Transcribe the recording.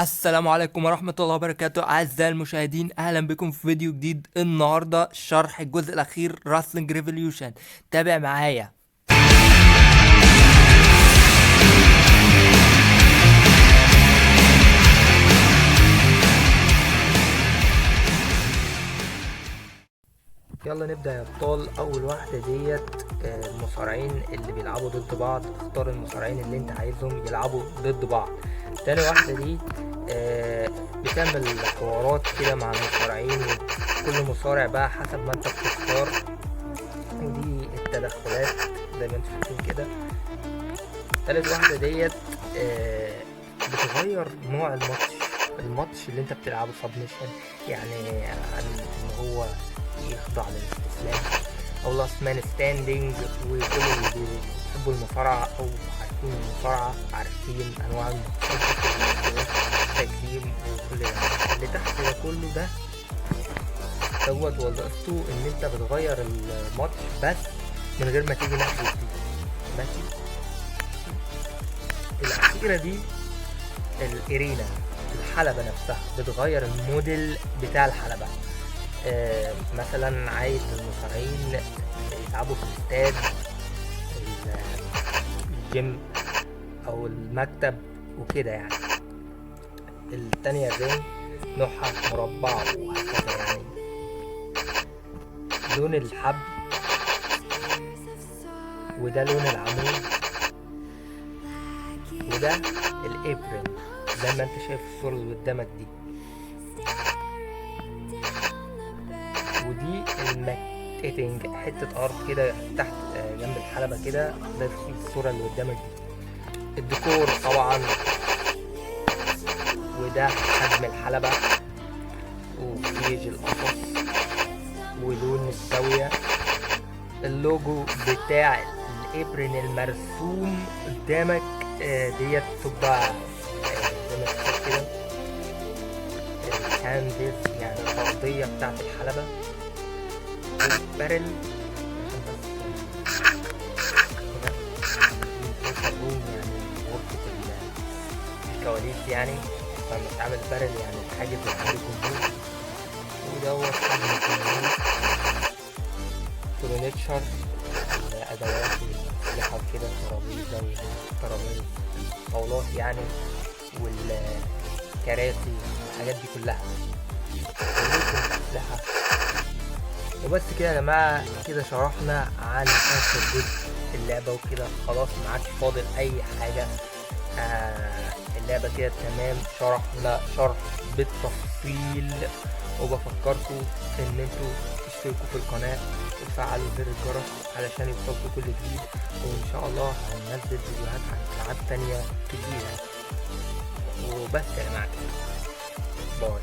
السلام عليكم ورحمة الله وبركاته أعزائي المشاهدين، أهلا بكم في فيديو جديد. النهاردة شرح الجزء الأخير راسلينج ريفوليوشن. تابع معايا. يلا نبدأ يا أبطال. أول واحدة ديت المصارعين اللي بيلعبوا ضد بعض. اختار المصارعين اللي انت عايزهم يلعبوا ضد بعض. تاني واحدة دي بتعمل حوارات كده مع المصارعين، وكل مصارع بقى حسب ما انت بتختار. ودي التدخلات زي ما انتم شايفين كده. تالت واحدة ديت بتغير نوع الماتش اللي انت بتلعبه سبمشن، يعني عن ان هو يخضع للاستسلام او لاست مان ستاندينج. وكل اللي بيحبوا المصارعة او عارفين المصارعة عارفين انواع الماتشات، التقديم وكل ده. اللي تحت ده كله ده دوت وظيفته ان انت بتغير الماتش بس من غير ما تيجي ناحية دي. ماشي. الأخيرة دي الإرينا، الحلبة نفسها بتغير الموديل بتاع الحلبة. مثلا عايز المصارعين يلعبوا في الاستاد، الجيم أو المكتب وكده يعني. التانية زي نوعها مربع وهكذا يعني. لون الحبل، وده لون العمود، وده الابرن زي ما انت شايف الصورة اللي قدامك دي. ودي الماكيتنج، حتة ارض كده تحت جنب الحلبة كده زي الصورة اللي قدامك دي. الديكور طبعا، وده حجم الحلبة وبيج القفص ولون الزاوية. اللوجو بتاع الابرن المرسوم قدامك ديت تبقى زي ما تشوف كده الكانفاس، يعني الأرضية بتاعت الحلبة. والبارل الروم، يعني غرفة الكواليس يعني. لما تعمل بارل يعني حاجز لحد الجمهور. ودوت حجم الجمهور. فرنتشر، أدوات الأسلحة كده، ترابيزة طاولات يعني، والكراسي والحاجات دي كلها. الأسلحة. وبس كده يا جماعة، كده شرحنا عن آخر جزء في اللعبة وكده خلاص ما عادش فاضل أي حاجة. اللعبة كده تمام، شرحنا شرح بالتفصيل. وبفكركم إن انتوا تشتركوا في القناة وتفعلوا زر الجرس علشان يوصلكوا كل جديد. وإن شاء الله هننزل فيديوهات عن ألعاب تانية كتيرة. وبس يا جماعة، باي.